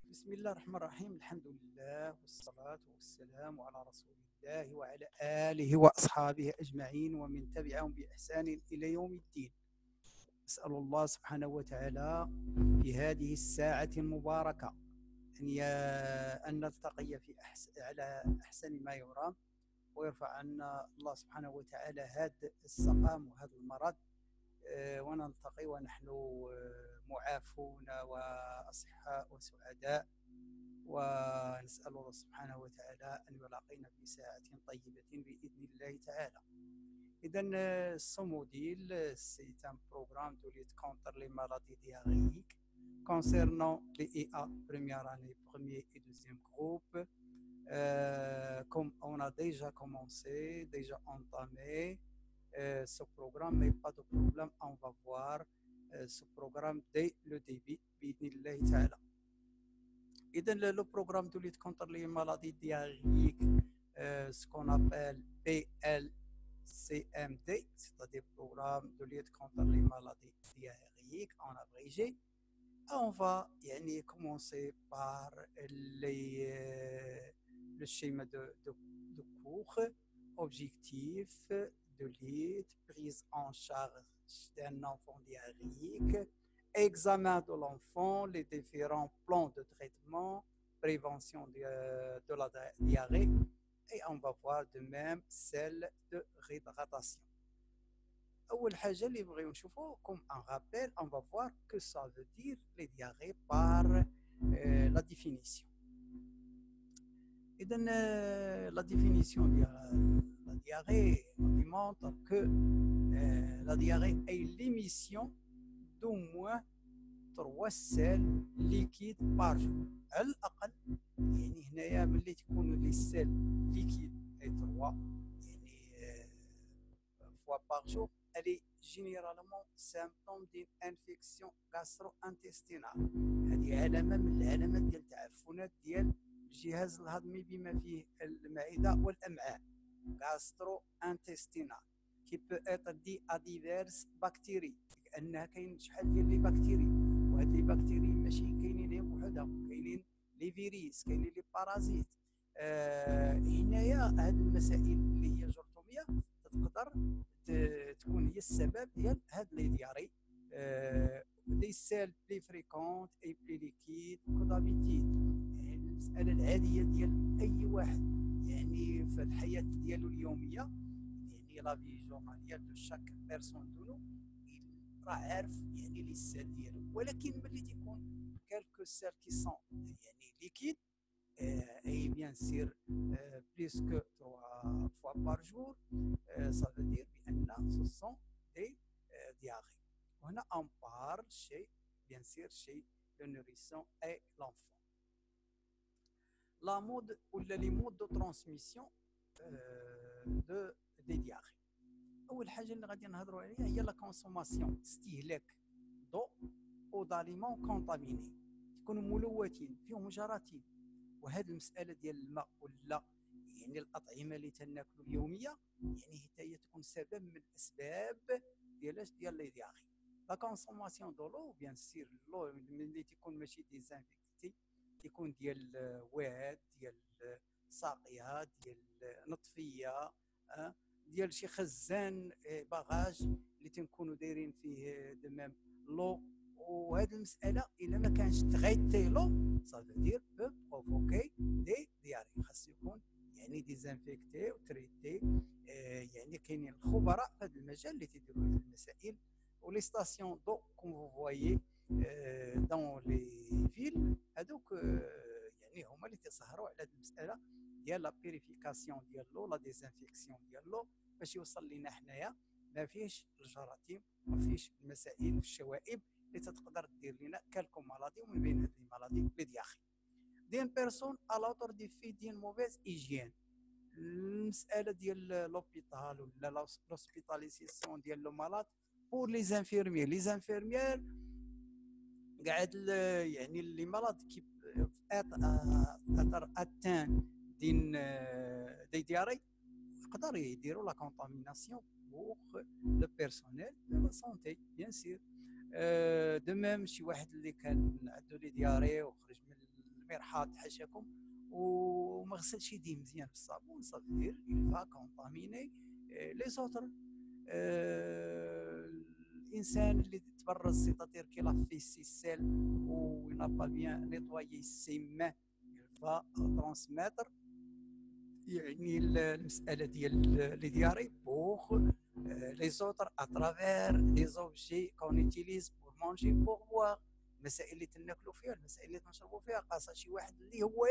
بسم الله الرحمن الرحيم. الحمد لله والصلاة والسلام على رسول الله وعلى آله وأصحابه أجمعين ومن تبعهم بإحسان إلى يوم الدين. أسأل الله سبحانه وتعالى في هذه الساعة المباركة أن نلتقي على أحسن ما يرام، ويرفع عنا الله سبحانه وتعالى هذا السقام وهذا المرض، ونلتقي ونحن معافون وأصحاء وسعداء، ونسأل الله سبحانه وتعالى أن يلاقينا في ساعة طيبة بإذن الله تعالى. إذن SOMODIL, c'est un programme de lutte contre les maladies diarrhéiques concernant les IA première année, premier et deuxième groupe. Comme on a déjà commencé, déjà entamé ce programme, mais pas de problème, on va voir ce programme dès le début, بإذن الله تعالى. إذن le programme de lutte contre les maladies diarrhéiques, ce qu'on appelle PLCMD, c'est-à-dire programme de lutte contre les maladies diarrhéiques en abrégé. On va commencer par le schéma de cours, objectif de lutte, prise en charge d'un enfant diarrhéique, examen de l'enfant, les différents plans de traitement, prévention de la diarrhée, et on va voir de même celle de réhydratation. أول حاجة اللي بغيو نشوفو comme un rappel, on va voir que ça veut dire les diarrhées par la définition. إذن la définition de la diarrhée montre que la diarrhée est l'émission d'au moins 3 سيل ليكيد بار جور على الاقل. يعني هنايا ملي تكونوا لي سيل ليكيد اي 3 فوا بار جور الي جينيرالمون سيمبتوم دين انفيكسيون غاسترو انتستينال. هذه علامه من العلامات ديال التعفنات ديال الجهاز الهضمي بما فيه المعده والامعاء. غاسترو انتستينال كي بو اتر دي ا ديفيرس بكتيري، لانها كاين شحال ديال لي بكتيري، وهاد لي بكتيري ماشي كاينين غير بوحدهم، كاينين لي فيروس، كاينين لي بارازيت. هنايا هاد المسائل اللي هي جرثوميه تقدر تكون هي السبب ديال هاد لي دياري. لي سيل بلي فريكونت اي بلي ليكيد كودابيتيد، يعني المساله العاديه ديال اي واحد يعني في الحياه ديالو اليوميه، يعني لا في جورناليير دو شاك بيرسون دو نو راه عارف يعني لي سيل ديالو. ولكن ملي تيكون كالكو سيل كي سون يعني ليكيد اي بيان سير بليس كو 3 فوا بار جور، ça veut dire بان ce sont des diarrhées. وهنا on parle chez bien sûr chez le nourrisson et l'enfant. La mode ou les modes de transmission des diarrhées. اول حاجه اللي غادي نهضروا عليها هي لا كونسوماسيون، استهلاك ضوء او داليمون كونطاميني، يكونوا ملوثين فيهم جراثيم. وهذه المساله ديال الماء ولا يعني الاطعمه اللي تناكلوا اليوميه، يعني حتى هي تكون سبب من الاسباب ديال لي دياري. لا كونسوماسيون دو لو بيان سير لو ملي تيكون ماشي ديزانفيكتي، تيكون ديال واد، ديال ساقيه، ديال نطفيه، ديال شي خزان باغاج اللي تنكونوا دايرين فيه دو ميم لو. وهذه المساله الا ما كانش تغيتي لو صافي دير بو بروفوكي دي دياري، خاص يكون يعني ديزانفيكتي وتريتي. يعني كاينين الخبراء في هذا المجال اللي تيديروا هذه المسائل. ولي ستاسيون دو كوم فو فوايي دون لي فيل، هذوك يعني هما اللي تيسهروا على هذه المساله ديال لا بيريفيكاسيون ديال لو، لا ديزانفيكسيون ديال لو، باش يوصل لينا حنايا ما فيهش الجراثيم، ما فيهش المسائل والشوائب اللي تقدر دير لنا كالكو مالادي. ومن بين هذه المالادي لي دياخي دين بيرسون ا لوتر دي في دين موفيز ايجيان. المساله ديال لوبيتال ولا لوسبيتاليزاسيون ديال لو مالاد بور لي زانفيرميير. لي زانفيرميير قاعد يعني لي مالاد كي اتر اتان دين دي دياري يقدروا يديروا لا كونتاميناسيون بور لو بيرسونيل دو لا سونتي بيان سير. دو ميم شي واحد اللي كان عنده لي دياري وخرج من المرحاض حاشاكم وما غسلش يديه مزيان بالصابون صافي il va contaminer les autres. الانسان اللي تبرز سيتاتير كي لا في سي سيل و n'a pas bien nettoyé ses mains il va transmettre يعني المساله ديال لي دياري بوغ لي زوتر اترافير لي زوبجي كون يوتيليز بور مونجي بوغ بواغ. المسائل اللي تناكلوا فيها المسائل اللي تنشربوا فيها خاصها شي واحد اللي هو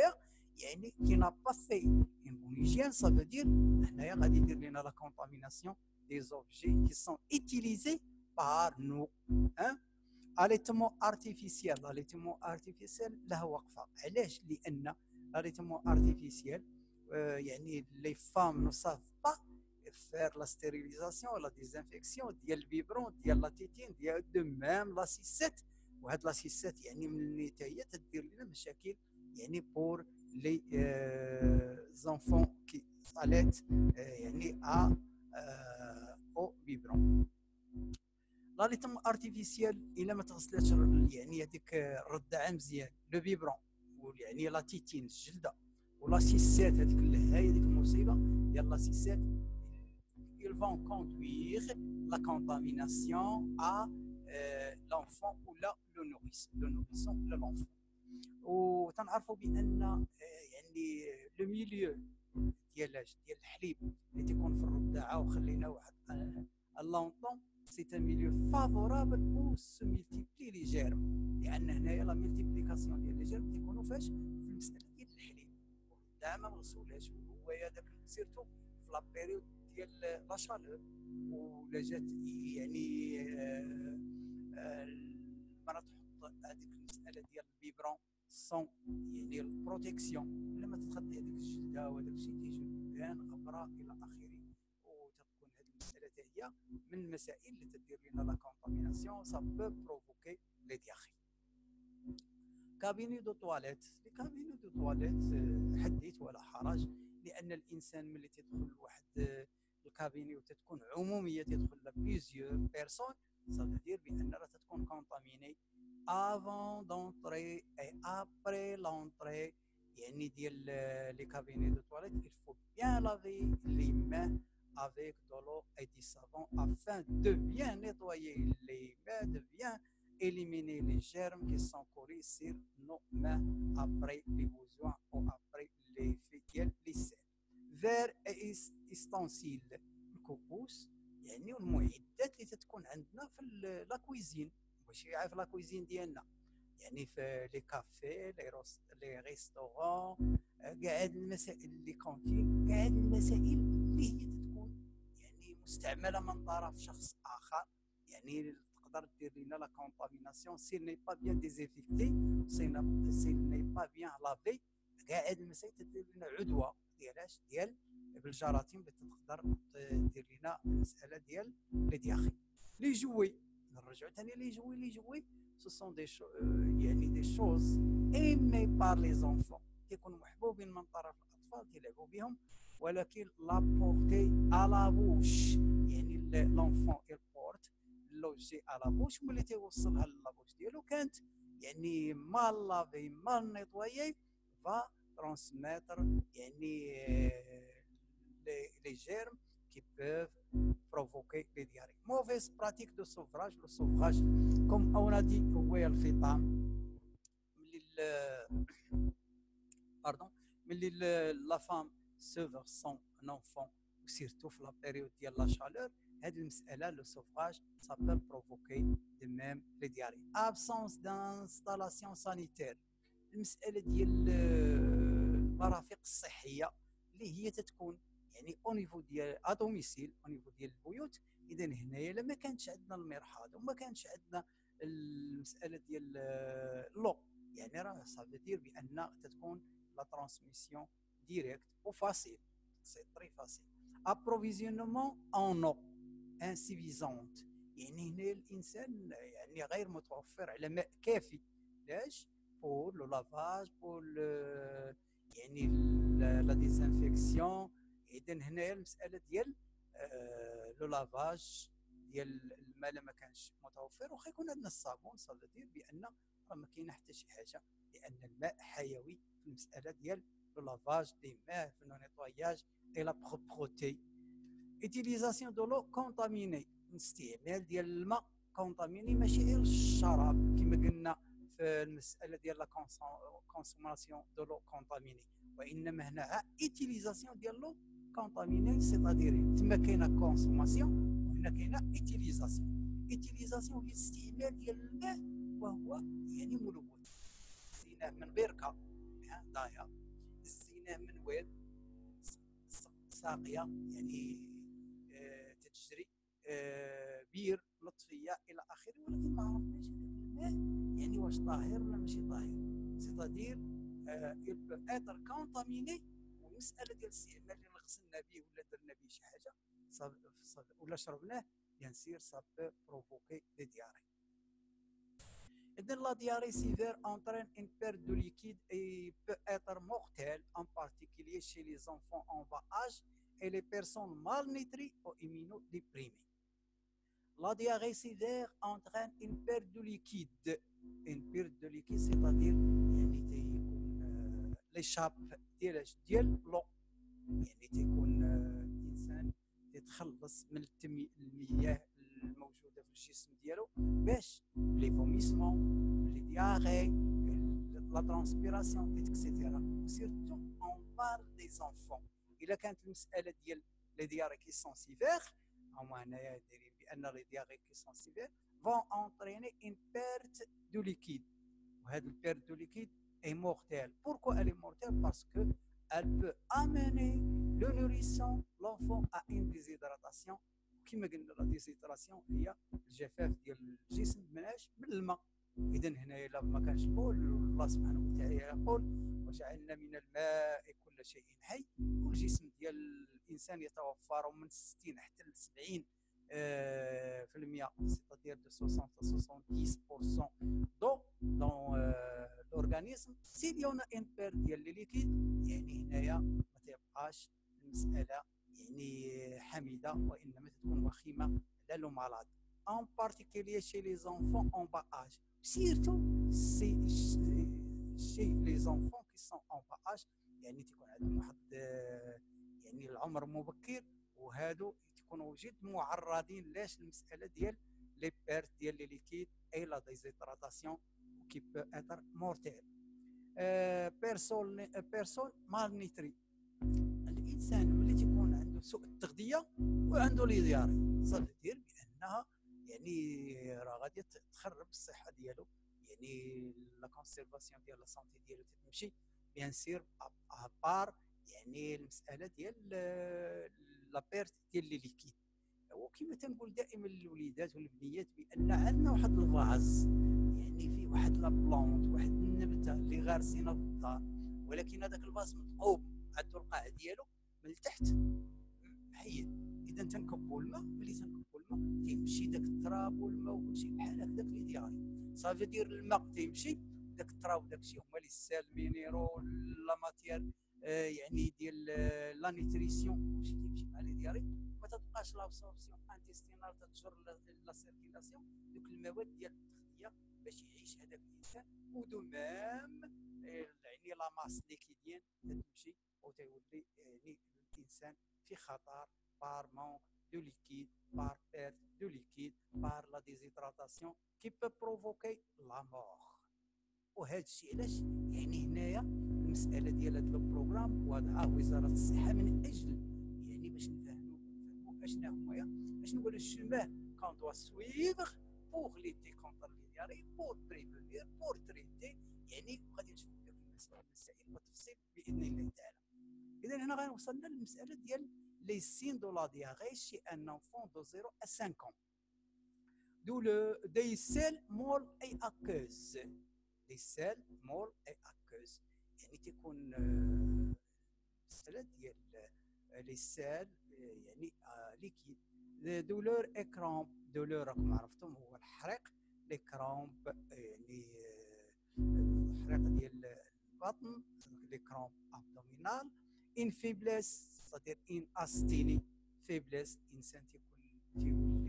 يعني كي نا با في اون بون هيجين سا فو دير هنايا غادي يدير لنا لا كونتاميناسيون دي زوبجي كي سون يوتيليزي بار نو. اليتمون ارتيفيسيال اليتمون ارتيفيسيال له وقفه. علاش؟ لان اليتمون ارتيفيسيال يعني لي فام نو ساف با فير لا ستيريليزاسيون ولا ديزانفيكسيون ديال البيبرون ديال لا تيتين ديال دو ميم لا سيسات. وهاد لا سيسات يعني من اللي هي تدير لنا مشاكل يعني بور لي زونفون كي صاليت يعني او بيبرون. لا ليتم ارتيفيسيال الا ما تغسلاتش يعني هذيك الردعه مزيان لو بيبرون يعني لا تيتين الجلده ولا سيسات هذيك هي ديك المصيبه ديال لا سيسات ils vont conduire la contamination à l'enfant ou le nourrisson ou l'enfant. وتنعرفوا بان يعني لو ميليو ديال الحليب اللي تيكون في الرضاعه وخلينا واحد لونطون سي ان ميليو فافورابل او سو ملتيبلي لي جيرم. لان هنايا لا ملتيبليكاسيون ديال لي جيرم تيكونوا فاش في المساله ديال الحليب والرضاعه ما مغسولاش وهو هذاك سيرتو في لا بيريود ديال لا شالور ولا جات يعني المراه تحط هذيك المساله ديال البيبرون سون يعني البروتيكسيون لما تتخطي هذيك الجلده وهذاك الشيء تيجي بان غبره الى اخره. وتكون هذه المساله هي من المسائل اللي تدير لنا لا كونتاميناسيون سا بو بروفوكي لي دياخي. كابيني دو تواليت. لي كابيني دو تواليت حديث ولا حرج لان الانسان ملي تدخل لواحد الكابيني وتتكون عموميه تدخل لا بليزيور بيرسون سا دير بان راه تتكون كونتاميني avant d'entrer et après l'entrée يعني ديال les cabinets de toilette. Il faut bien laver les mains avec de l'eau et du savon afin de bien nettoyer les mains, de bien éliminer les germes qui sont courus sur nos mains après les besoins ou après les faits les selles. Verre et ustensiles الكؤوس يعني والمعدات اللي تتكون عندنا في لا كويزين ماشي في لا كويزين ديالنا يعني في لي كافي لي ريستورون كاع هاد المسائل اللي كونتين كاع هاد المسائل اللي هي تتكون يعني مستعمله من طرف شخص اخر يعني تقدر دير لنا لا كونتاميناسيون سي ني با بيان ديزينفيكتي سي ني با بيان لافي. كاع هاد المسائل تدير لنا عدوى ديالاش ديال بالجراثيم اللي تقدر دير لنا المساله ديال لي دياخي. لي جوي نرجعوا ثاني لي جوي سو سون دي يعني دي شوز ايمي بار لي زونفون كيكونوا محبوبين من طرف الاطفال تيلعبوا بهم ولكن لا بورتي على بوش يعني لونفون يبورت لوجي على بوش ملي تيوصلها لابوش ديالو كانت يعني مال لافي مال نيطوايي فا ترانسميتر يعني les germes qui peuvent provoquer les diarrhées. Mauvaise pratique de sevrage. Le sevrage, comme on a dit, la femme sevre son enfant, surtout dans la période de la chaleur, le sevrage, ça peut provoquer de même les diarrhées. Absence d'installation sanitaire. المسألة ديال المرافق الصحية اللي هي تتكون يعني او نيفو ديال ادوميسيل او نيفو ديال البيوت. اذا هنايا لما كانتش عندنا المرحاض وما كانتش عندنا المساله ديال لو يعني راه صافي دير بان تتكون لا ترانسميسيون ديريكت و فاسيل سي طري فاسيل. ابروفيزيونمون ان او انسيفيزونت يعني هنا الانسان يعني غير متوفر على ماء كافي. علاش؟ بور لو لافاج بور يعني لا ديزانفيكسيون. اذا هنايا المساله ديال لو لافاج ديال الماء ما كانش متوفر واخا يكون عندنا الصابون صافي دير بان راه ما كاينه حتى شي حاجه، لان الماء حيوي في المساله ديال لو لافاج دي ماء في لو نيتواياج اي لا بروبروتي. utilisation de l'eau contaminée، الاستعمال ديال الماء كونتاميني ماشي غير الشراب كما قلنا في المساله ديال لا كونسوماسيون دو لو كونتاميني، وانما هنا ايتيليزاسيون ديال لو كونتاميني، سيتادير تما كاينه كونسوماسيون وهنا كاينه ايتيليزاسيون. ايتيليزاسيون هي الاستعمال ديال الماء وهو يعني ملوث، زيناه من بركه دايا، زيناه من واد ساقيه يعني تجري بير لطفيه الى اخره، ولكن ما عرفناش هذاك الماء يعني واش طاهر ولا ماشي طاهر، سيتادير il peut être contaminé. والمساله ديال الاستعمال اللي غسلنا به ولا درنا به شي حاجه ولا شربناه بيان سير سا بو بروفوكي دي دياري. La diarrhée sévère entraîne une perte de liquide et peut être mortelle, en particulier chez les enfants en bas âge et les personnes malnutries ou immunodéprimées. La diarrhée sévère entraîne une perte de liquide. Une perte de liquide, c'est-à-dire l'échappe ديال لو، يعني تيكون الانسان يتخلص من المياه الموجوده في الجسم ديالو باش لي فوميسمون لي دياري لا ترانسبيراسيون اكسيتيرا. سيرتو اون بار دي زونفون، الا كانت المساله ديال لي دياري كي سون سيفير، هما هنايا دايرين بان لي دياري كي سون سيفير فون انطريني ان بيرت دو ليكيد، وهذا البيرت دو ليكيد est mortelle. Pourquoi elle est mortelle? Parce qu'elle peut amener le nourrisson, l'enfant, à une déshydratation. كما قلنا لا ديزيدراسيون هي الجفاف ديال الجسم من الماء. اذا هنا الا ما كانش بول، الله سبحانه وتعالى يقول وجعلنا من الماء كل شيء حي، والجسم ديال الانسان يتوفر من 60 حتى ل 70 في المية، c'est-à-dire de 60 à 70% d'eau dans l'organisme. s'il y en a une perte ديال لي ليكيد يعني هنايا ما تبقاش المساله يعني حميده، وانما تكون وخيمه على لو مالاد، en particulier chez les enfants en bas âge. surtout chez les enfants qui sont en bas âge، يعني تكون عندهم واحد يعني العمر مبكر، وهادو يكونوا جد معرضين لاش المساله ديال لي بيرت ديال لي ليكيد اي لا ديزيدراتاسيون كي بو اتر مورتيل. بيرسون مالنيتري، الانسان ملي تيكون عنده سوء التغذيه وعنده لي دياري، صافي دير بانها يعني راه غادي تخرب الصحه ديالو، يعني لا كونسيرفاسيون ديال لا سونتي ديالو تمشي بيان سير ابار يعني المساله ديال لا بيرت ديال لي ليكيد. وكما تنقول دائما للوليدات والبنيات بان عندنا واحد الفاز يعني فيه واحد لا بلونط، واحد النبته اللي غارسينها في الدار، ولكن هذاك الفاز مثقوب، عنده القاع ديالو من التحت محيد. اذا تنكبوا الماء، ملي تنكبوا الماء تيمشي داك التراب والماء وكلشي بحال هكذاك اللي ديالي، صافي دير الماء تيمشي داك التراب وداك الشيء هما لي سال مينيرو لا ماتيير يعني ديال لا نيتريسيون كلشي تيمشي مع لي ديالي، ما تبقاش لابسوربسيون انتستينال تتجر لا سيركيلاسيون دوك المواد ديال التغذيه باش يعيش هذاك الانسان. ودو مام يعني لا ماس ليكيديان تمشي وتولي يعني الانسان في خطر بار مونك دو ليكيد، بار بيرت دو ليكيد، بار لا ديزيدراتاسيون كي بو بروفوكي لا مور. وهذا الشيء علاش يعني هنايا المساله ديال هذا البروغرام وضعها وزاره الصحه من اجل يعني باش نفهموا اشنا هما، باش نقولوا الشمال كون دوا سويفغ بوغ ليتي كونتر لي دياري بور بريفونير بور تريتي، يعني غادي نشوفوا ديك المسائل بالتفصيل باذن الله تعالى. اذا هنا غنوصلنا للمساله ديال لي سين دو لا دياري شي ان انفون دو 0 à 5 ans. d'où le des selles molles et aqueuses. des selles molles et aqueuses يعني تكون المساله ديال لي سيل يعني ليكيد. دولور اي كرامب، دولور راكم عرفتم هو الحريق، لي كرامب يعني الحريق ديال البطن، لي كرامب ابدومينال. ان فيبليس صدير ان استيني، فيبليس انسان تيكون تيولي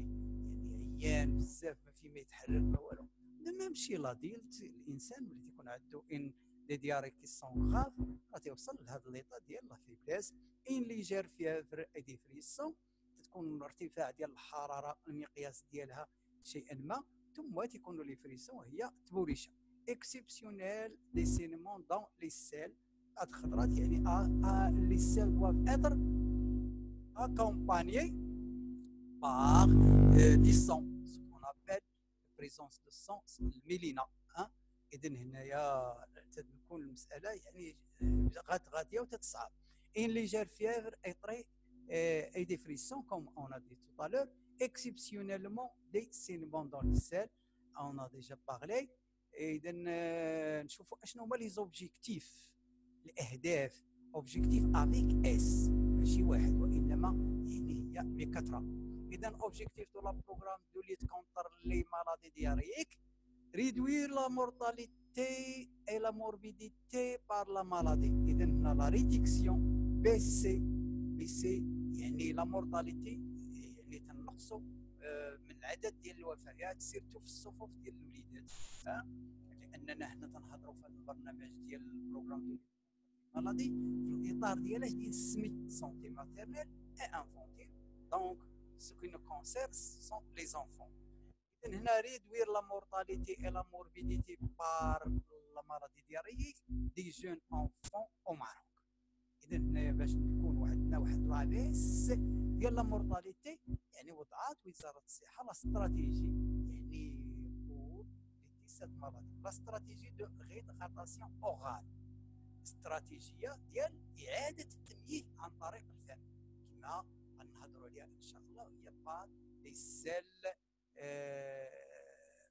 يعني عيان بزاف ما في ما يتحرك ما والو، دو ميم شي لا ديال الانسان ملي تيكون عنده ان دي دياري كي سون غاف راه تيوصل لهذا ليطا ديال لا فيبليس ان ليجير فيفر اي ديفريسون، تكون ارتفاع ديال الحراره المقياس ديالها شيئا ما، ثم تيكونوا لي فريسون هي تبوريشه اكسبسيونيل دي سينمون دون لي سيل. هاد الخضرات يعني لي سيل دوف اتر accompagné par du sang, ce qu'on appelle présence de sang الميلينا. اذا هنايا تكون المساله يعني غاديه وتتصعب. ان ليجير فيفر اي طري اي دي فريسون كوم اون ا دي تو الور اكسبسيونيلمون دي سينمون دون السيل اون ا ديجا بارلي. اذا نشوفوا اشنو هما لي زوبجيكتيف، الاهداف اوبجيكتيف افيك اس ماشي واحد وانما يعني هي بكثره. اذا اوبجيكتيف دو لا بروغرام دو ليت كونتر لي مالادي دياريك réduire la mortalité et la morbidité par la maladie. إذا هنا لا ريدكسيون بي سي يعني لا مورتاليتي يعني تنقصوا من العدد ديال الوفيات سيرتو في الصفوف ديال الوليدات. لاننا هنا تنهضروا في هذا البرنامج ديال البروغرام ديال مالادي في الاطار دياله ديال سميت سونتي ماتيرنيل اي انفونتيل. دونك سو كي نو كونسيرن سون لي زونفون. إذن هنا ريدوير لا مورتاليتي اي لا موربيديتي بار لا مالادي دياريك دي جون انفون او ماروك. إذن هنايا باش نكون عندنا واحد لابيس ديال لا مورتاليتي يعني وضعات وزارة الصحة لا استراتيجي يعني بور لي 17 مالادي، لا استراتيجي دو ريدغاتاسيون اورال، استراتيجيه ديال اعاده التمييز عن طريق الفم كما غنهضروا عليها ان شاء الله، وهي بار لي سيل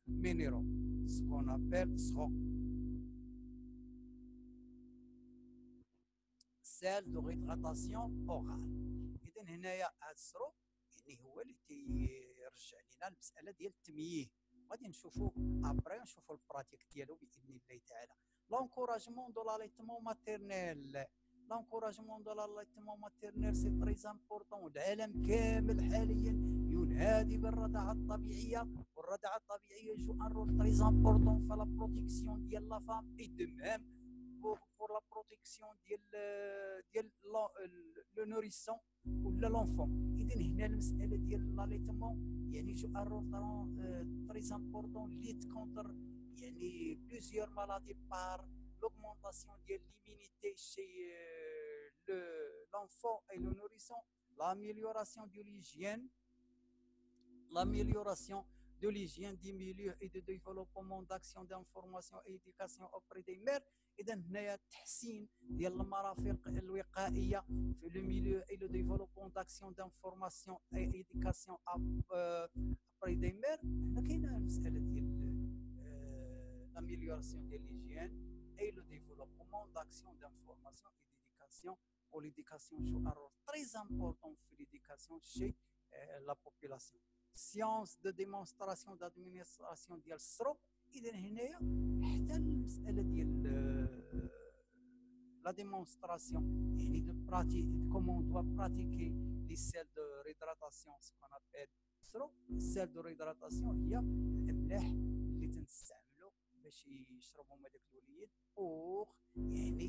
مينيرو سكون ابل سرو سيل دو ريدغاتاسيون اورال. اذا هنايا هذا السرو يعني هو اللي تيرجع لنا المساله ديال التمييز. غادي نشوفوا ابري نشوفوا البراتيك ديالو باذن الله تعالى. l'encouragement de l'allaitement maternel. l'encouragement de l'allaitement maternel c'est très important. العالم كامل حاليا ينادي بالرضاعة الطبيعية، والرضاعة الطبيعية جو ان رول très important في لا بروتيكسيون ديال لا فام اي دو ميم pour la protection ديال لو نوريسون ولا لونفون. اذا هنا المسألة ديال l'allaitement يعني جو ان رول très important lutte contre يعني plusieurs maladies par l'augmentation de l'immunité chez l'enfant et le nourrisson, l'amélioration de l'hygiène du milieu et de développement d'action d'information et éducation auprès des mères. إذا هنايا التحسين ديال المرافق الوقائية في لو ميليو et le développement d'action d'information et éducation auprès des mères. هنا كاينه المسألة ديال l'amélioration de l'hygiène et le développement d'actions d'information et d'éducation. Ou l'éducation joue un rôle très important dans l'éducation chez la population. Science de démonstration d'administration ديال السرو. إذا هنايا حتى المسألة ديال la démonstration يعني de pratique comment on doit pratiquer les selles de réhydratation, ce qu'on appelle السرو. السيل دو ريدراتاسيون هي الاملاح اللي تنستعملوا باش يشربهم هذاك الوليد بوغ يعني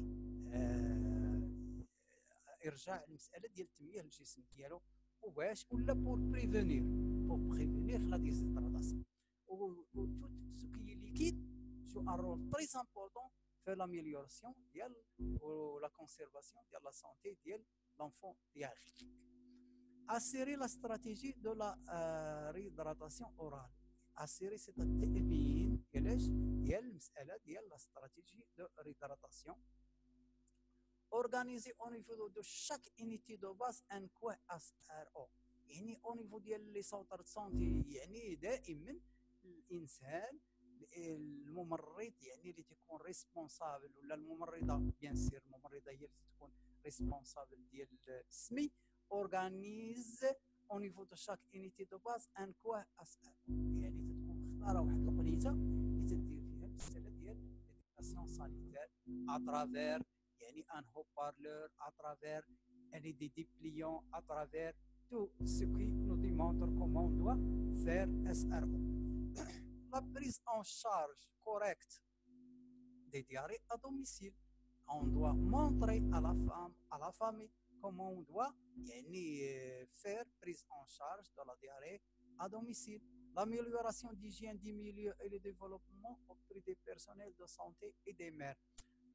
ارجاع المساله ديال التمييه للجسم ديالو، وباش ولا بور بريفينير لا ديزيدراتاسيون. و توت سو كي ليكيد جو ان رول تري امبورطون في لاميليوراسيون ديال و لا كونسيرفاسيون ديال لا سونتي ديال لونفون ديالك. assurer la stratégie de la réhydratation orale. assurer c'est التأمين ديال المسألة ديال la stratégie de réhydratation. organiser au niveau de chaque unité de base un coin SRO. يعني au niveau ديال لي سونتر سونتي يعني دائما الانسان الممرض يعني اللي تكون ريسبونسابل ولا الممرضه بيان سير الممرضه هي اللي تكون ريسبونسابل ديال السمي organise au niveau de chaque unité de base un coin SR. يعني تكون مختاره واحد القنيته اللي تدير فيها المساله ديال l'éducation sanitaire à travers يعني un haut-parleur, à travers des dépliants, à travers tout ce qui nous démontre comment on doit faire SRO. la prise en charge correcte des diarrhées à domicile. On doit montrer à la femme, à la famille, comment on doit faire prise en charge de la diarrhée à domicile. L'amélioration d'hygiène du milieu et le développement auprès des personnels de santé et des mères.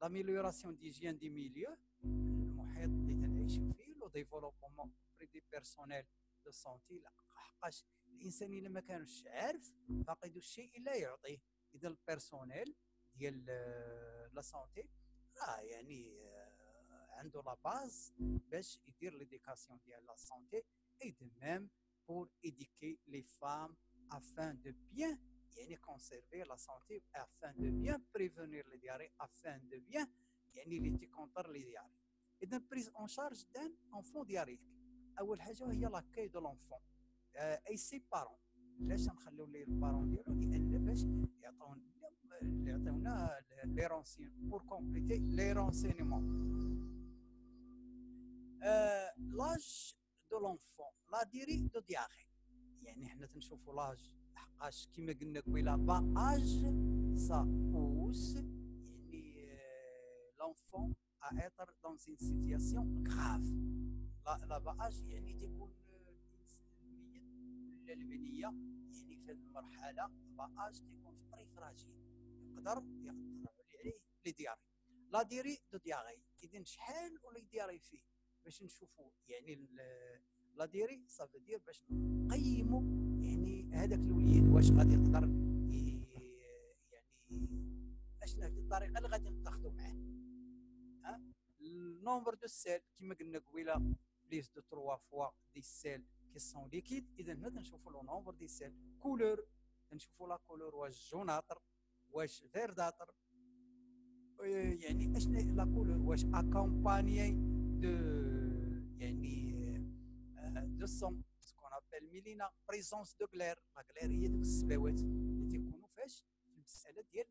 L'amélioration d'hygiène du milieu المحيط اللي تنعيش فيه لو ديفلوبمون auprès des personnels de santé. لحقاش الانسان الا ما كانش عارف فاقد الشيء لا يعطيه. اذا البيرسونيل ديال لا سونتي راه عنده لا باز باش يدير ليديكاسيون ديال لا سونتي اي دو ميم pour éduquer les femmes afin de bien conserver la santé, afin de bien prévenir les diarrhées, afin de bien lutter contre les diarrhées. إذا prise en charge d'un enfant diarrhéique. أول حاجة هي لاكاي دو لونفون أي سي بارون. علاش نخليو ليه البارون ديالو؟ لأن باش يعطيونا لي رونسين بور كومبليتي لي رونسينيمون. لاج دو لونفون لا ديري دو دياري. حنا تنشوفوا لاج لحقاش كيما قلنا قبيله باج سا بوس l'enfant à être dans une situation grave. لا باج تيكون الميت ولا البنيه في هذه المرحله باج تيكون في طريق فراجيل يقدر عليه لي دياري. لا ديري دو دياري اذا شحال ولا دياري فيه باش نشوفوا لا ديري صافي دير باش نقيموا هذاك الوليد واش غادي يقدر اشنا الطريقه اللي غادي نتاخذوا معاه. النومبر دو سيل كما قلنا قبيله بليس دو 3 فوا دي سيل كي سون ليكيد. اذا هنا تنشوفوا لو نومبر دي سيل. كولور تنشوفوا لا كولور واش جوناطر واش فيرداتر اشنا لا كولور واش اكومبانيي دو دو سون سكون ابل ميلينا بريزونس دو كلير. لا كلير هي دوك السباوات اللي تيكونوا فاش في المساله ديال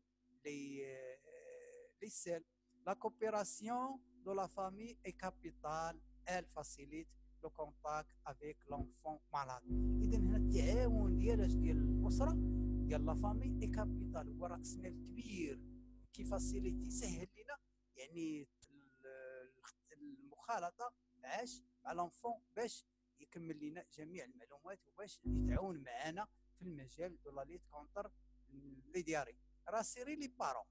لي سيل. La coopération de la famille est capitale. Elle facilite le contact avec l'enfant malade. إذا هنا التعاون ديال الأسرة ديال لا فامي اي كابيتال هو رأس مال كبير كيفاسيليتي يسهل لنا المخالطة مع لونفون باش يكمل لنا جميع المعلومات وباش يتعاون معنا في المجال دو لا ليت كونتر لي دياري. راسيري لي بارون.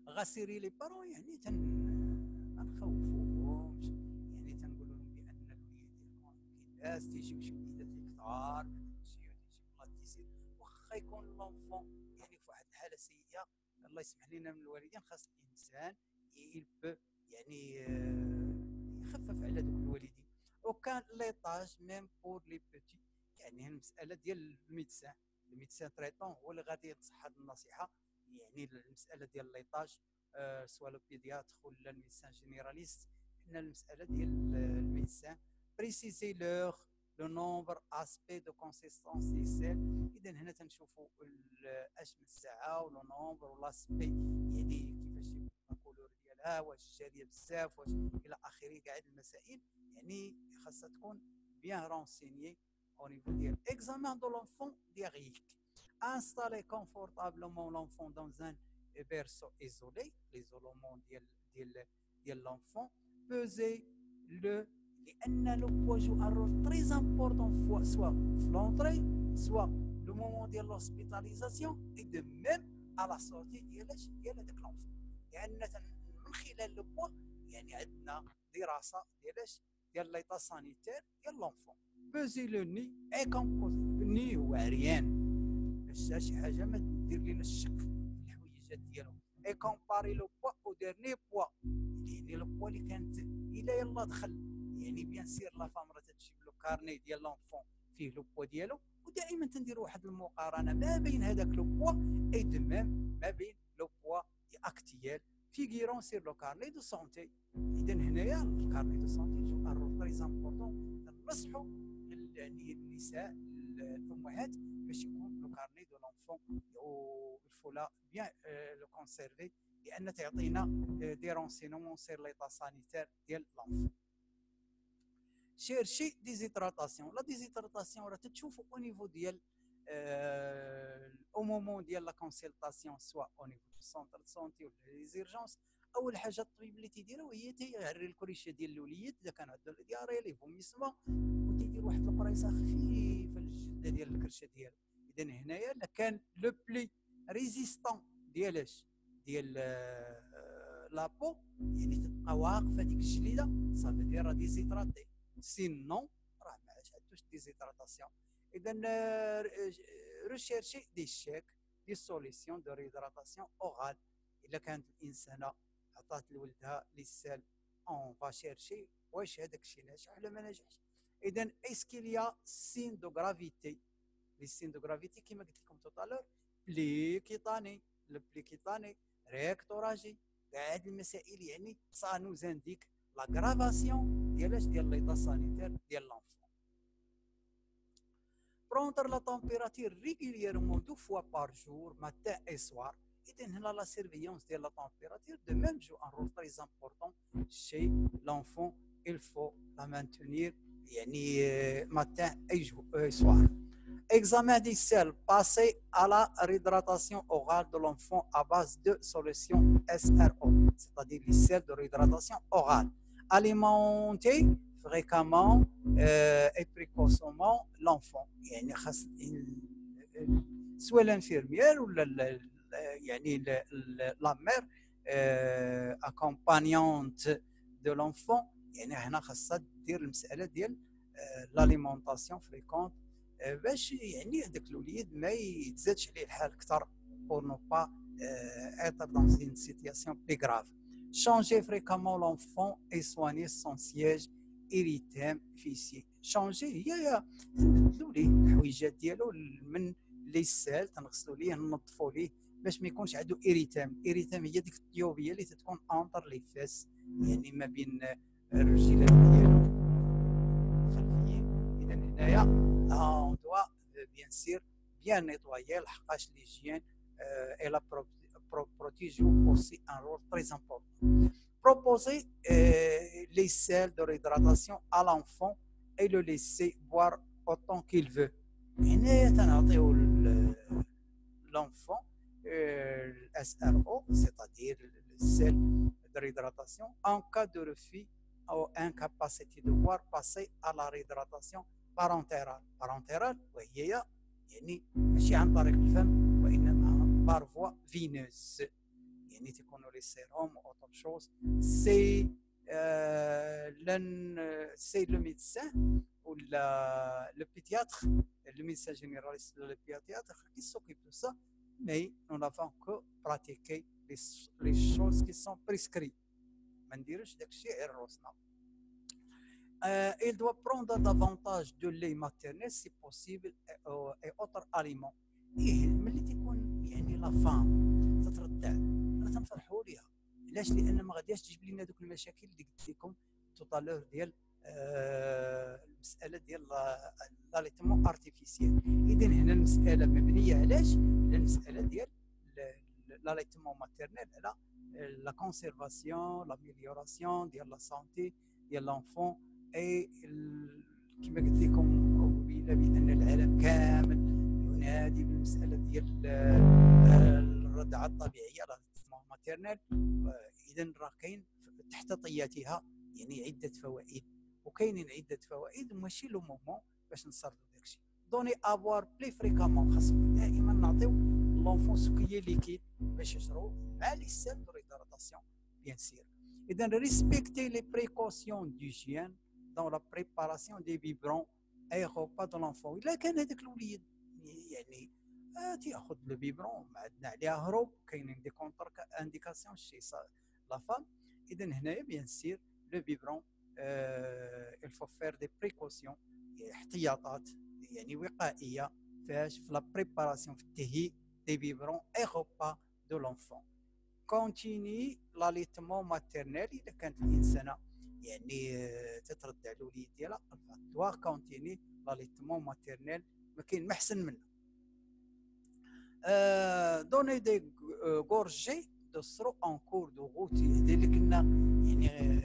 غاسيري لي بارون ما نخوفوهمش تنقول لهم بان الوليد ديالكم كايناس تيجيو شي وليدات كثار تيجيو بلا تيسير واخا يكون لونفون في واحد الحاله سيئه الله يسمح لنا من الوالدين خاص الانسان يبو يخفف على دوك الوالدين. وكان ليطاج ميم بور لي بوتي المساله ديال الميدسان تريطون هو اللي غادي ينصح هذه النصيحه. المساله ديال ليطاج سواء لو بيدياتر ولا الميدسان جينيراليست. حنا المساله ديال الميدسان بريسيزي لو نومبر اسبي دو كونسيستونس دي سيل. اذا هنا تنشوفوا اش من الساعه ولو نومبر ولاسبي كيفاش يكون الكولور ديالها واش جاريه بزاف واش الى اخره. كاع هاد المسائل خاصها تكون بيان رونسينيي au niveau de l'examen de l'enfant diarrhéique. Installer confortablement l'enfant dans un berceau isolé, l'isolement de l'enfant. Peser لأن le poids joue un rôle très important soit l'entrée, soit le moment de l'hospitalisation et de même à la sortie ديال هذاك l'enfant. من خلال le poids عندنا دراسة ديال l'état sanitaire ديال l'enfant. Peser le nid est composé. الني هو عريان باش شي حاجه ما دير لنا الشك في الحويجات ديالو. اي كومباري لو بوا او ديرني بوا لو بوا اللي كانت الا يلا دخل بيان سير لا فام راه تجيب لو كارني ديال لونفون فيه لو بوا ديالو. ودائما تنديروا واحد المقارنه ما بين هذاك لو بوا اي دو ميم ما بين لو بوا اكتيال فيغيرون سير لو كارني دو سونتي. اذا هنايا الكارني دو سونتي جو ان رول تري امبورطون. ننصحوا النساء الامهات باش يكون لو كارني دو لونفون يفو لا بيان لو كونسيرفي لان تعطينا دي رونسينمون سير ليطا سانيتير ديال لونفون. شيرشي ديزيدراتاسيون. لا ديزيدراتاسيون راه تتشوفوا او نيفو ديال او مومون ديال لا كونسلطاسيون سوا او نيفو دو سونتر دو سونتي ولا لي زيرجونس. اول حاجه الطبيب اللي تيديرها هي تيعري الكريشه ديال الوليد اذا كان عنده دياري لي فوميسمون، وتيدير واحد القريصه خفيفه للجده ديال الكرشه ديالو. اذا هنايا كان لو بلي ريزيستون ديالاش ديال لابو، يعني تبقى واقفه ديك الجليده صافي ديال راه ديزيدراتي، سينون راه ما عندوش ديزيدراتاسيون. اذا ريشيرشي دي شيك دي سوليسيون دو ريدراتاسيون اورال. الا كانت الانسانه عطات لولدها لي سيل اون با شيرشي واش هذاك الشيء ناجح ولا ما ناجحش. اذا اسكيليا سين دو غرافيتي، لي سين دو غرافيتي كيما قلت لكم توتالور، بلي كيطاني لو بلي كيطاني ريكتوراجي، كاع هاد المسائل يعني سا نوز انديك لا غرافاسيون ديالاش ديال ليطا سانيتير ديال لونفون. prendre la température régulièrement 2 fois par jour, matin et soir. Et la surveillance de la température de même joue un rôle très important chez l'enfant. Il faut la maintenir matin et soir. Examen des selles, passer à la réhydratation orale de l'enfant à base de solution SRO, c'est-à-dire les selles de réhydratation orale. Alimenter fréquemment et précocement l'enfant. يعني خاص سواء الانفيرميير ولا يعني لا مير اكومبانيونت دو لونفون، يعني هنا خاصها دير المساله ديال لاليمونطاسيون فريكونت باش يعني هذاك الوليد ما يتزادش عليه الحال اكثر pour ne pas être dans une situation plus grave. Changer fréquemment l'enfant et soigner son siège إريتام فيسي. شونجي هي نبدلوا ليه الحويجات ديالو من لي سال، تنغسلوا ليه ننظفوا ليه باش ما يكونش عنده إريتام. إريتام هي ديك الطيوبيه اللي تتكون انطر لي فاس، يعني ما بين الرجيلات ديالو الخلفيين. اذا هنايا اون دوا بيان سير بيان نيطوايي لحقاش ليجيان اي لا بروتيجيو اوسي ان رول تري امبورطون. Proposer les sels de réhydratation à l'enfant et le laisser boire autant qu'il veut. L'enfant le SRO, c'est-à-dire le sel de réhydratation, en cas de refus ou incapacité de boire, passer à la réhydratation parentérale. Parentérale, وهي يعني ماشي عن طريق الفم وإنما par voie vineuse. يعني تكونوا لي سيروم او اوتر شوز. سي سي لو ميدسان ولا لو بيدياتر، لو ميدسان جينيراليست ولا لو بيدياتر qui s'occupe de ça, mais nous n'avons que pratiqué les choses qui sont prescrites. ما نديروش داك الشيء غير روسنا. Il doit prendre davantage de lait maternel si possible et autres aliments. ملي تيكون يعني لا فام تتردع تنفرحوا ليها. علاش؟ لان ما غادياش تجيب لنا دوك المشاكل اللي قلت لكم توطالور ديال المساله ديال لاليتمون ارتيفيسيال. اذا هنا المساله مبنيه علاش؟ على المساله ديال لاليتمون ماتيرنيل، على لا كونسيرفاسيون لاميليوراسيون ديال لا سانتي ديال لونفون. اي كما قلت لكم قبيله بان العالم كامل ينادي بالمساله ديال الرضعه الطبيعيه ماتيرنال. اذا راه كاين تحت طياتها يعني عده فوائد، وكاينين عده فوائد ماشي لو مومون باش نسردوا داكشي. دوني افوار بلي فريكامون، خاصنا دائما نعطيو لونفون سكيه ليكيد باش يشربوا مع لي سيل دو ريداراتاسيون بيان سير. اذا ريسبكتي لي بريكوسيون ديجيان دون لا بريباراسيون دي بيبرون اي غوبا دو لونفون. الا كان هذاك الوليد يعني تياخذ لو بيبرون ما عندنا عليها هروب، كاينين دي كونتر انديكاسيون شي لا فام. اذا هنايا بيان سير لو بيبرون الفو فير دي بريكوسيون، احتياطات يعني وقائيه فاش في لا بريباراسيون في التهيئ دي بيبرون اي غوبا دو لونفون. كونتيني لاليتمون ماتيرنيل، اذا كانت الانسانه يعني تتردع الوليد ديالها دوا كونتيني لاليتمون ماتيرنيل، ما كاين ما احسن منه. دوني دي غورجي دو سرو اون كور دو غوتي، هذا اللي كنا يعني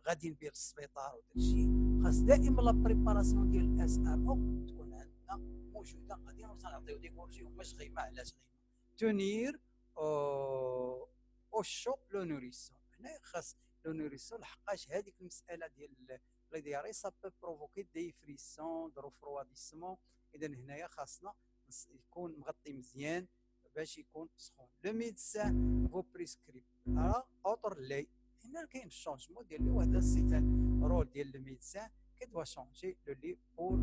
غاديين به للسبيطار وداك الشيء. خاص دائما لا بريباراسيون ديال الاس ار او تكون عندنا موجوده، غادي نعطيو ديغورجي وماش غيما علاش غيما تونير او شو لو نوريسون. هنا خاص لو نوريسون لحقاش هذيك المساله ديال لي دياري سا بو بروفوكي دي فريسون دو رفرواديسمون. اذا هنايا خاصنا يكون مغطي مزيان باش يكون سخون. لو ميدسان فو بريسكريب على اوتر لي. هنا كاين الشونجمون ديال لي وهذا سي رول ديال لو ميدسان كي دوا شونجي لو لي بور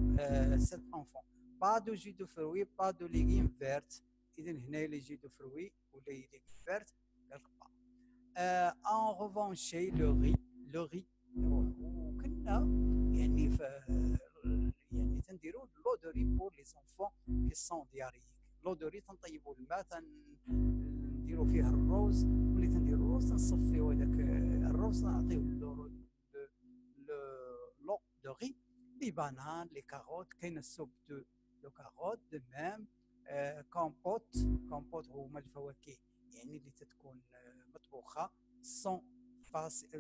سيت انفون. با دو جي دو فروي با دو ليغيم فيرت. اذا هنايا لي جي دو فروي ولا ليغيم فيرت قالك با. ان ريفونشي لو ري وكنا يعني يعني تنديروا لو دو ري بور لي زونفون كي سون دياريك. لو دو ري تنطيبوا الماء نديروا فيه الروز. ملي تنديروا الروز تنصفيو هذاك الروز نعطيوه لو دو ري. لي بانان لي كاروت كاين السوب دو كاروت دو ميم. كومبوت هما الفواكه يعني اللي تتكون مطبوخه سون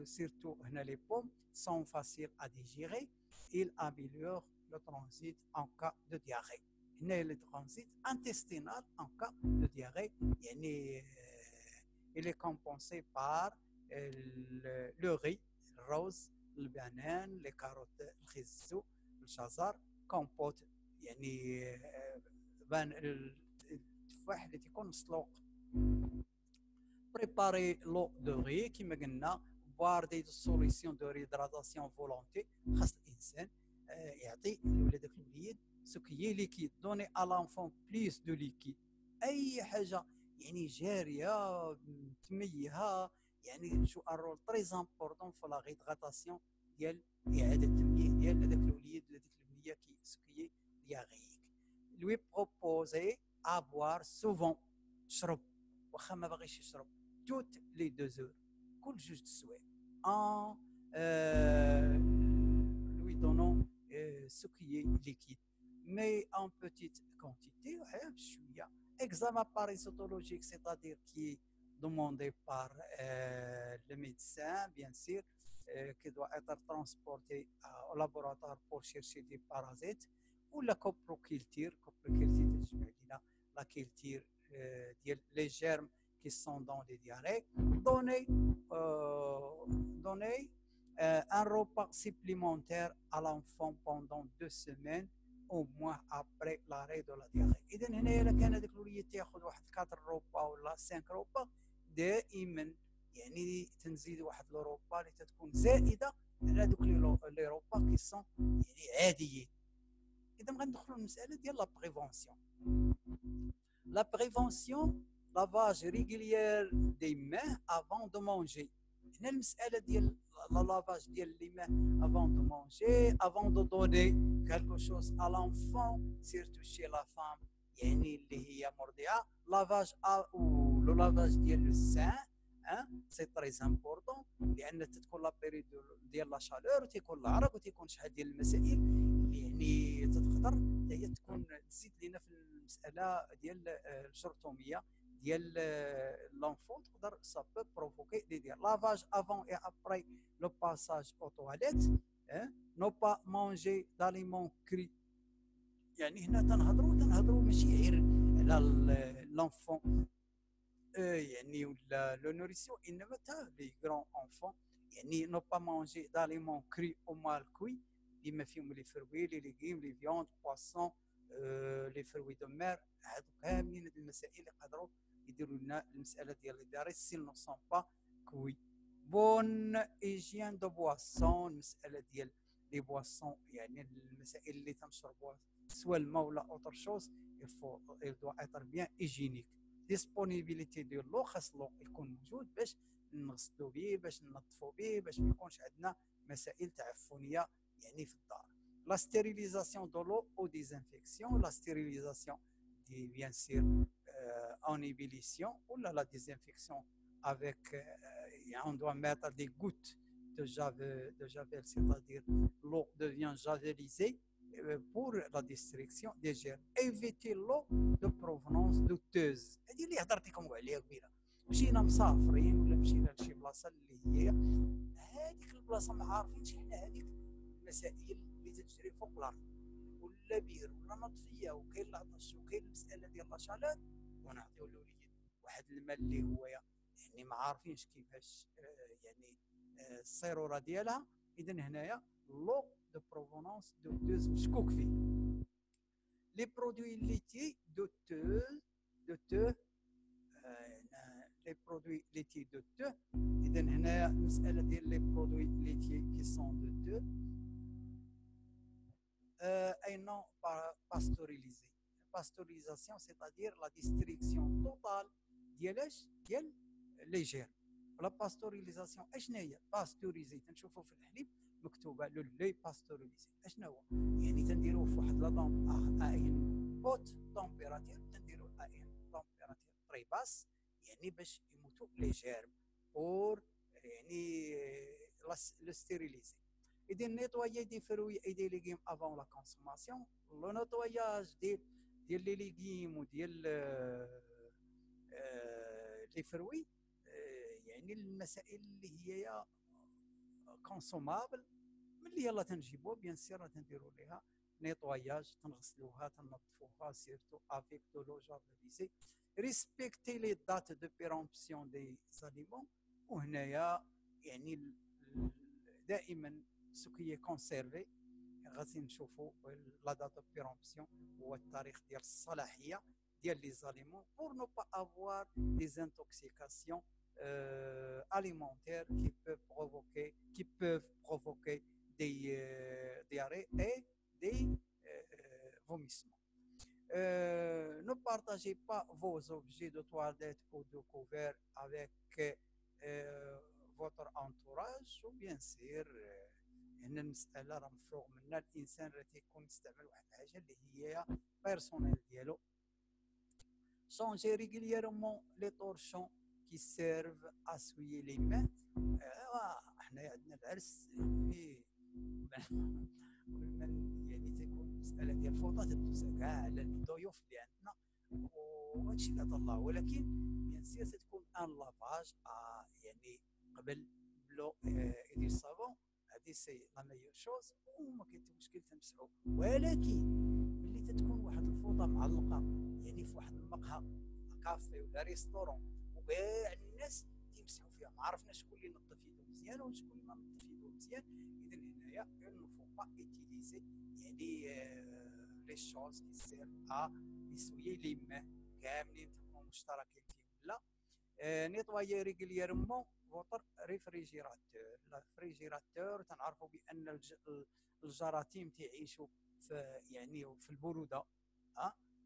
surtout هنا les pommes sont faciles à digérer. Il améliore le transit en cas de diarrhée. هنا le transit intestinal en cas de diarrhée يعني il est compensé par le riz, le rose, le banane, les carottes, الخيزو, الجزر. كومبوت يعني التفاح اللي تيكون مسلوق. بريباري لو دو ري كيما قلنا بوار دي سوليسيون دو ريدراتاسيون فولونتي. خاص الانسان يعطي لولادك الوليد سكيي ليكيد. دوني ا لانفون بليس دو ليكيد. اي حاجه يعني جاريه تميها يعني شو الرول تري امبورطون في لا ريدراتاسيون ديال اعاده التمييه ديال هذاك الوليد ولا ديك الوليه كي سكيي دياغيك. لوي بروبوزي ا بوار سوفون. شرب واخا ما باغيش يشرب توت لي 2 زور كل جوج د السوايع lui donnant ce qui est liquide mais en petite quantité بشويه. examen parasitologique c'est-à-dire qui est demandé par le médecin bien sûr qui doit être transporté au laboratoire pour chercher des parasites ou la coproculture. coproculture تجمع لنا la culture ديال les germes qui sont dans les diarrhées. Donner un repas supplémentaire à l'enfant pendant 2 semaines au moins après l'arrêt de la diarrhée. إذا هنا إلا كان هذاك الوليد تاخذ واحد 4 روبا ولا 5 روبا دائما يعني تنزيد واحد الروبا اللي تكون زائده على دوك لي روبا كي سون يعني عاديين. إذا غندخلوا للمسألة ديال لا بريفونسيون. La prévention, lavage régulier des mains avant de manger. هنا المسألة ديال lavage ديال les mains avant de manger, avant de donner quelque chose à l'enfant, surtout chez la femme يعني اللي هي مرضعة. lavage ou le lavage ديال le sein سي تري امبورطون لان تتكون لا بيريود ديال لا شالور وتيكون العرق وتيكون شحال ديال المسائل يعني تقدر هي تكون تزيد لينا في المساله ديال الشرطوميه ديال لونفون. تقدر سا بو بروفوكي دي ديال لافاج افون اي ابري لو باساج او تواليت. نو با مانجي داليمون كري يعني هنا تنهضروا ماشي غير على لونفون يعني ولا لو نوريسيون انما حتى لي غران انفون يعني نو با مانجي داليمون كري او مال كوي بما فيهم لي فروي لي ليغيم لي فيوند بواسون لي فروي دو مير. هادو كاملين هاد المسائل اللي يقدروا يديروا لنا المساله ديال لي داري سي نو سون با كوي. بون ايجيان دو بواسون المساله ديال لي بواسون يعني المسائل اللي تنشربوها سواء الماء ولا اوتر شوز il doit être bien hygiénique. ديسبونيبيليتي ديال لو خاص لو يكون موجود باش نغسلو به باش ننظفو به باش ما يكونش عندنا مسائل تعفنيه يعني في الدار. لا ستيريليزاسيون دو لو او ديزانفيكسيون. لا ستيريليزاسيون دي بيان سير en ébullition ou la désinfection avec on doit mettre des gouttes de javel c'est-à-dire l'eau devient javelisée pour la destruction des germes. Éviter l'eau de provenance douteuse. هذه اللي هضرت لكم عليها قبيله. مشينا مسافرين ولا مشينا لشي بلاصه اللي هي هذيك البلاصه ما عارفينش حنا هذيك المسائل اللي تجري فوق الارض ولا بير ولا نطفيه وكاين العطش وكاين المساله ديال لاشالور، ونعطيو للوليد واحد الماء اللي هو يعني ما عارفينش كيفاش يعني الصيروره ديالها. اذا هنايا لو دو بروفونونس دو دوز مشكوك فيه. لي برودوي ليتي دو تو لي برودوي ليتي دو تو. اذا هنايا المساله ديال لي برودوي ليتي كي سون دو تو اي نون باستوريليزي. باستوريزاسيون سيتادير لا ديستريكسيون توتال ديال لي جير. لا باستوريزاسيون اشنا هي؟ باستوريزي تنشوفوا في الحليب مكتوبه لو لي باستوريزي، اشنا هو؟ يعني تنديروه في واحد لا ان اوت تمبيراتير، تنديروه ان تمبيراتير تري باس، يعني باش يموتوا لي جيرم بور يعني لو ستيريليزي. اذا نيتوايي دي فروي اي دي ليغيم افون لا كونسوماسيون. لو نيتواياج ديال لي ليغيم وديال لي فروي يعني المسائل اللي هي كونسومابل ملي يلا تنجيبوها بيان سير تنديروا ليها نيتواياج، تنغسلوها تنظفوها سيرتو افيك دو لو جافيليزي، ريسبكتي لي دات دو بيرومبسيون دي زاليمون. وهنايا يعني دائما سكيي كونسيرفي غادي نشوفوا لا دات دو بيرومبسيون هو التاريخ ديال الصلاحيه ديال لي زاليمون pour ne pas avoir des intoxications alimentaires qui peuvent provoquer des diarrhées et des vomissements. Ne partagez pas vos objets de toilette ou de couvert avec votre entourage. وبيان سير هنا المساله راه مفروغ منها، الانسان راه تيكون يستعمل واحد الحاجه اللي هي بيرسونيل ديالو. changer régulièrement les torchons qui servent à souiller les mains. حنايا عندنا العرس يعني يعني تيكون المساله ديال الفوطه تدوز كاع على الضيوف اللي عندنا وهادشي اللي عطا الله، ولكن بيان سير تتكون ان لافاج يعني قبل بلو يدير الصابون، هذه سي لا ميور شوز وما كاين حتى مشكل تنمسحو. ولكن ملي تتكون واحد الفوطه معلقه يعني في واحد المقهى كافي ولا ريستورون وكاع الناس تيمسحوا فيها، ما عرفناش شكون اللي نظف يدو مزيان وشكون اللي ما نظف يدو مزيان. اذا هنايا اون فو با ايتيليزي يعني لي شوز كي سير يسويي لي ماء كاملين تكونوا مشتركين فيهم. لا نيطوايي ريغولييرمون فوتر ريفريجيراتور. الريفريجيراتور تنعرفوا بان الجراثيم تعيشوا في يعني في البروده.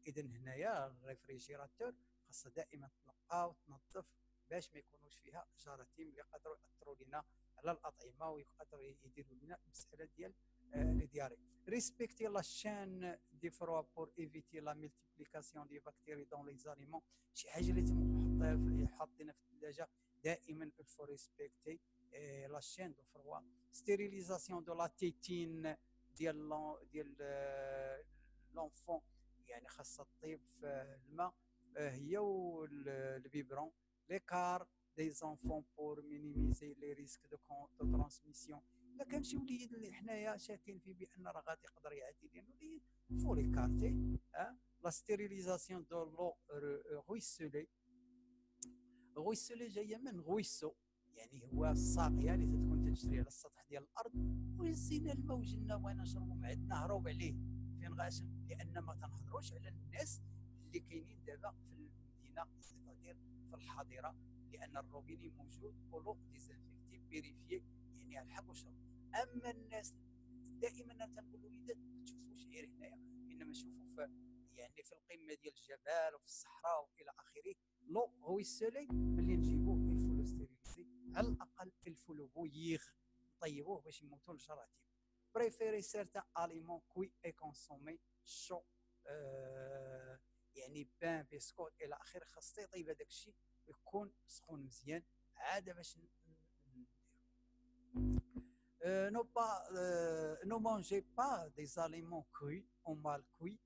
اذا هنايا الريفريجيراتور خاصها دائما تنقى وتنظف باش ما يكونوش فيها جراثيم اللي يقدروا ياثروا لنا على الاطعمه ويقدروا يديروا لنا المساله ديال لي دياري. ريسبكتي لا شين دي فروا بور ايفيتي لا ملتيبليكاسيون دي بكتيري دون لي زاليمون. شي حاجه اللي حاطينها في الثلاجه دائما الفو ريسبكتي لا شين دو فروا. ستيريليزاسيون دو لا تيتين ديال لونفون، يعني خاصها تطيب في الماء هي والبيبرون. ليكار دي زونفون بور مينيميزي لي ريسك دو ترانسميسيون. الا كان شي وليد اللي حنايا شاكين فيه بان راه غادي يقدر يعدي لنا وليد فو ليكارتي. لا ستيريليزاسيون دو لو غويسولي. غويسولي جايه من غويسو يعني هو الساقيه اللي تكون تجري على السطح ديال الارض، ويزينا الماء وجينا بغينا نشربوا ما عندنا هروب عليه فين غاشم، لان ما تنهضروش على الناس اللي كاينين دابا في المدينه سيتادير في الحاضره، لان الروبيني موجود ولو ديزانفيكتي بيريفيي يعني على الحق وشرب. اما الناس دائما تنقول للوليدات ما تشوفوش غير هنايا، انما شوفوا في يعني في القمه ديال الجبال وفي الصحراء والى اخره. لو غويسولي ملي نجيبوه الفولو ستيريليزي على الاقل الفولو بويغ نطيبوه باش يموتوا الجراثيم. بريفيري سيرتان اليمون كوي اي كونسومي شو يعني بان بسكوت الى اخره، خاص يطيب هذاك الشيء ويكون سخون مزيان عاد باش ne mangez pas des aliments cuits ou mal cuits,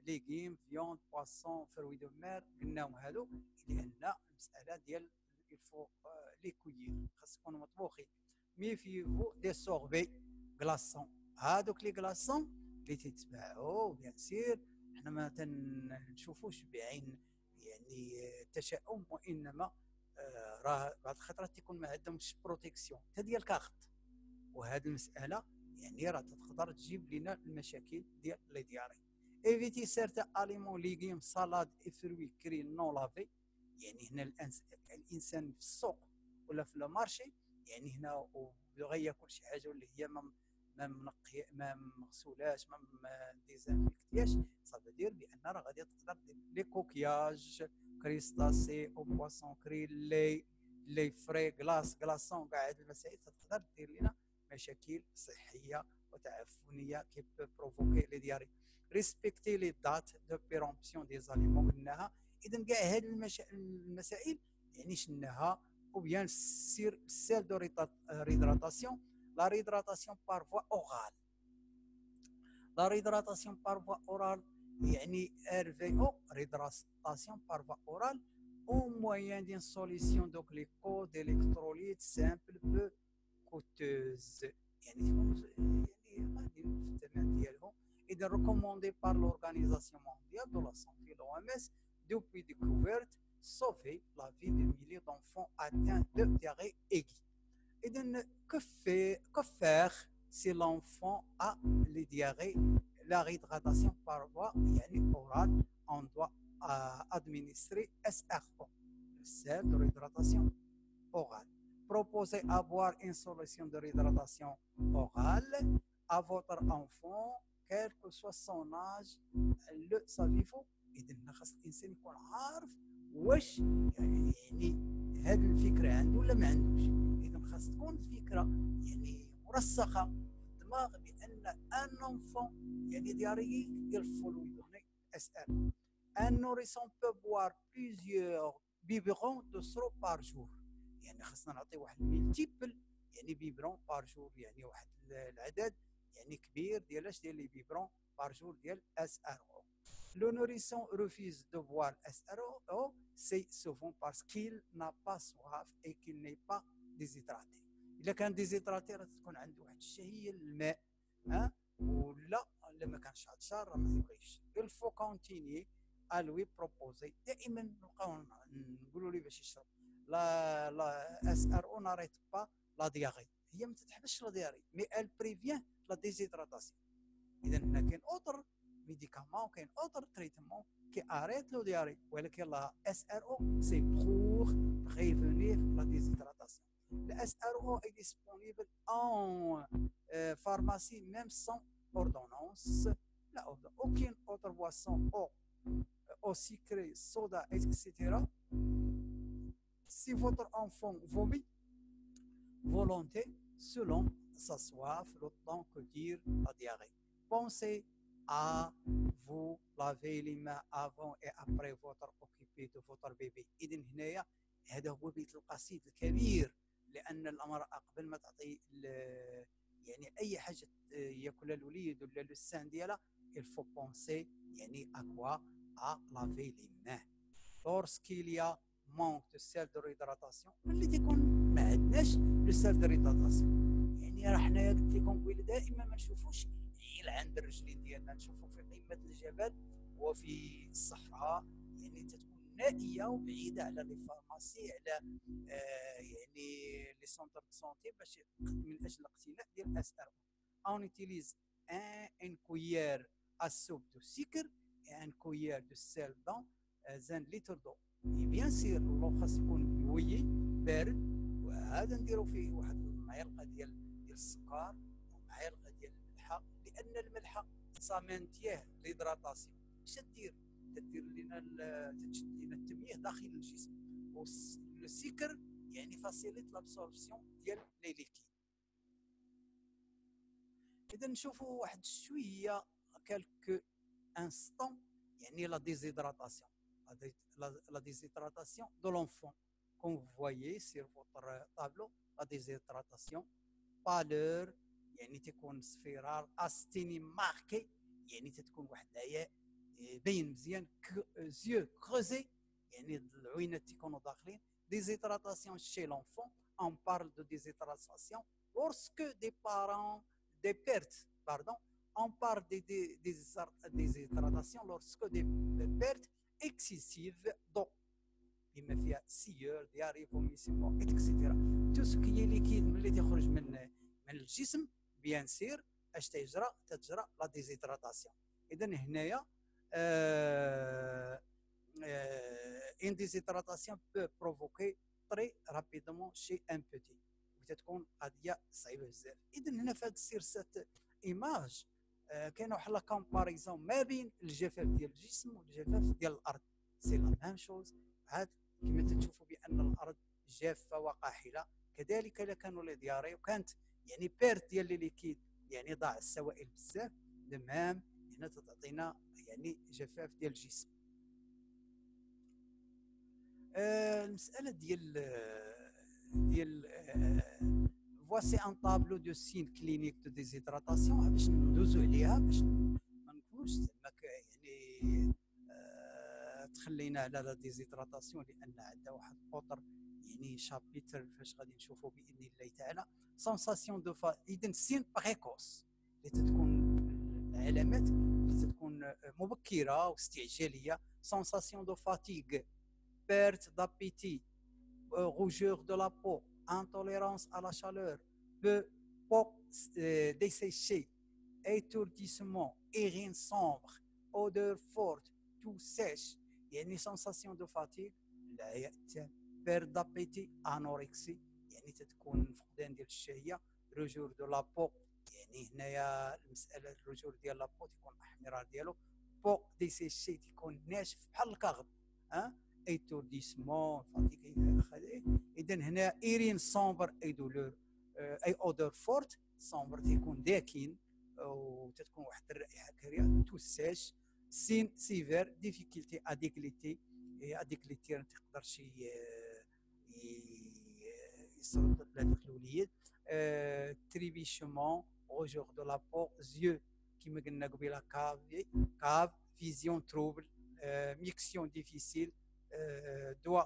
légumes, viande, poisson, fruits de mer. قلناهم هادو لان المساله ديال الفو لي كويير خاص يكونوا مطبوخين. مي في فو دي سوربي غلاسون، هادوك لي غلاسون اللي تتبعوا بيان سير. حنا ما تنشوفوش بعين يعني التشاؤم، وانما راه بعض الخطرات تيكون ما عندهمش بروتيكسيون حتى ديال الكارت. وهذه المساله يعني راه تقدر تجيب لنا المشاكل ديال لي دياري. ايفيتي سيرتا اليمون ليغيوم سالاد اي فروي كري نون لافي. يعني هنا الانسان في السوق ولا في المارشي، يعني هنا بغى ياكل شي حاجه اللي هي ما منقيه ما مغسولاش ما ديزانفيكتياش، صافي دير بان راه غادي تقدر دير لي كوكياج كريستاسي او بواسون كري لي فري كلاصون كاع هاد المسائل تقدر دير لنا مشاكل صحيه وتعفنيه كي بروفوكي لي دياري. ريسبكتي لي دات دو بيرومبسيون دي زاليمون قلناها. اذا كاع هاد المسائل يعني شناها. ou bien celle de réhydratation, la réhydratation par voie orale. La réhydratation par voie orale, يعني RVO, réhydratation par voie orale, au moyen d'une solution de glucose d'électrolyte simple peu coûteuse. يعني غادي في الثمن ديالهم. إذا recommandé par l'Organisation mondiale de la santé, l'OMS, depuis découverte, sauver la vie de milliers d'enfants atteints de diarrhée aiguë. Et donc, que faire si l'enfant a les diarrhées? La réhydratation par voie orale, on doit administrer SRO, le sel de réhydratation orale. Proposez à boire une solution de réhydratation orale à votre enfant, quel que soit son âge. Le savez-vous؟ إذا خاص الإنسان يكون عارف واش يعني هذه الفكرة عنده ولا ما عندوش. إذا خاص تكون الفكرة يعني مرسخة في الدماغ بأن ان enfant يعني دياري يلفو له يدوني SR. Un nourrisson peut boire plusieurs biberons de sirop par jour. يعني خاصنا نعطي واحد ملتيبل يعني بيبرون بار جور، يعني واحد العدد يعني كبير ديال لي بيبرون بار جور ديال SRO. Le nourrisson refuse de boire SRO, c'est souvent parce qu'il n'a pas soif et qu'il n'est pas déshydraté. إذا كان ديزيدراتي راه تكون عنده واحد الشهية للماء ولا ما كانش عطشان راه ما يبغيش. Il faut continuer à lui proposer. دائما نبقاو نقولوا ليه باش يشرب. La SRO n'arrête pas la diarrhée. هي ما تتحبسش لا دياري، mais elle prévient la déshydratation. إذا هنا كاين اوتر ميديكامون كاين اوتر تريتمون كي اريت لو دياري، ولكن لا SRO سي بور بريفونير لا ديزيدراتاسيون. La SRO est disponible en pharmacie même sans ordonnance. Là, aucune autre boisson au sucre, soda, etc. Si votre enfant vomit volonté selon sa soif, le temps que dure la diarrhée, pensez à vous laver les mains avant et après votre occupé de votre bébé. إذن هنايا هذا هو بيت القصيد الكبير، لأن المرأة قبل ما تعطي يعني أي حاجة ياكلها الوليد ولا للسان ديالها il faut penser يعني à quoi? À laver les mains. Lorsqu'il y a manque de sel de réhydratation اللي تيكون ما عندناش لو سيل دو ريداتاسيون، يعني راه حنايا قلت لكم قبيله دائما ما نشوفوش غير عند الرجلين ديالنا، نشوفو في قمه الجبل وفي الصحراء، يعني تتكون نائيه وبعيده على لي فارماسي على يعني لي سونتر دو سونتي باش من اجل الاقتناء ديال اس ار. اون utilise ان كويير à soupe de sucre et un cuillère de sel dans un litre d'eau. بيان سير اللو خاص يكون مولي بارد، وهذا نديرو فيه واحد المعلقه ديال السكر ومعلقه ديال الملحه، لان الملحه سامنتيه ليدراتاسيون. اش تدير؟ تدير لنا تشد لنا التمييه داخل الجسم، والسكر يعني فاسيليت لابسوربسيون ديال لي ليكيد. اذا نشوفوا واحد شويه كالكو انستون يعني لا ديزيدراتاسيون. La déshydratation de l'enfant. Comme vous voyez sur votre tableau, la déshydratation, pâleur يعني تكون صفيرار، استيني ماركي يعني تتكون واحد العياء باين مزيان، زيو كروزي يعني العوينات تيكونوا داخلين. Déshydratation chez l'enfant, on parle de déshydratation lorsque des parents des pertes on parle déshydratation lorsque des pertes excessives d'eau بما فيها سيور دياري فوميسيمون اكسيتيرا. تو سو كي ليكيد ملي تيخرج من الجسم بيان سير اش تجرى لا ديزيدراتاسيون. اذا هنايا une déshydratation peut provoquer très rapidement chez un petit وتتكون قضيه صعيبه بزاف. اذا هنا في هذه السيرسات ايماج كاينه واحد لا كومباريزون ما بين الجفاف ديال الجسم والجفاف ديال الارض. سي لا ميم شوز. عاد كما تشوفوا بان الارض جافه وقاحله، كذلك الا كانوا لي دياري وكانت يعني بيرت ديال لي ليكيد يعني ضاع السوائل بزاف دمام، هنا تعطينا يعني جفاف ديال الجسم. المساله ديال voici un tableau de signes cliniques de déshydratation باش ندوزو عليها باش ما نكونوش زعما يعني تخلينا على لا ديزيدراتاسيون، لان عندها واحد الاوتر يعني شابيتر فاش غادي نشوفوا باذن الله تعالى. سونساسيون دو اذا سين بريكوس اللي تتكون العلامات اللي تتكون مبكره واستعجاليه. سونساسيون دو فاتيغ، perte d'appétit, rougeur de la peau, intolérance à la chaleur, peau desséchée, étourdissement, urine sombre, odeur forte, tout sèche. يعني sensation de fatigue، perte d'appétit، anorexie يعني تتكون فقدان ديال الشهيه، rougeur de la peau يعني هنايا المساله الرجور ديال لابو تيكون احمرار ديالو، بو ديسيشي تيكون ناشف بحال الكاغد، ايتورديسمون فاتيغي. اذا هنا ايرين سومبر اي دولور اي اودور فورت. سومبر تيكون داكن وتتكون واحد الرائحه كريهه. تو سيش، سين سيفير، ديفيكولتي اديكليتي اديكليتي ما تقدرش يصرد هذاك الوليد. تريبيشمون، روجور دو لا بو، زيو كما قلنا قبيله كاف، فيزيون تروبل، ميكسيون ديفيسيل، دوا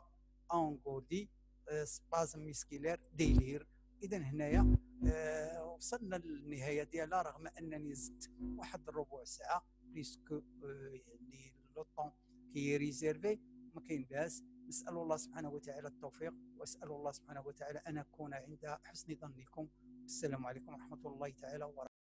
انغودي، سبازم ميسكيلير، ديلير. اذا هنايا وصلنا للنهايه ديالها رغم انني زدت واحد الربع ساعه بيسكو يعني لو طون كي ريزيرفي ما كاين باس. نسال الله سبحانه وتعالى التوفيق، واسال الله سبحانه وتعالى ان اكون عند حسن ظنكم. السلام عليكم ورحمه الله تعالى وبركاته.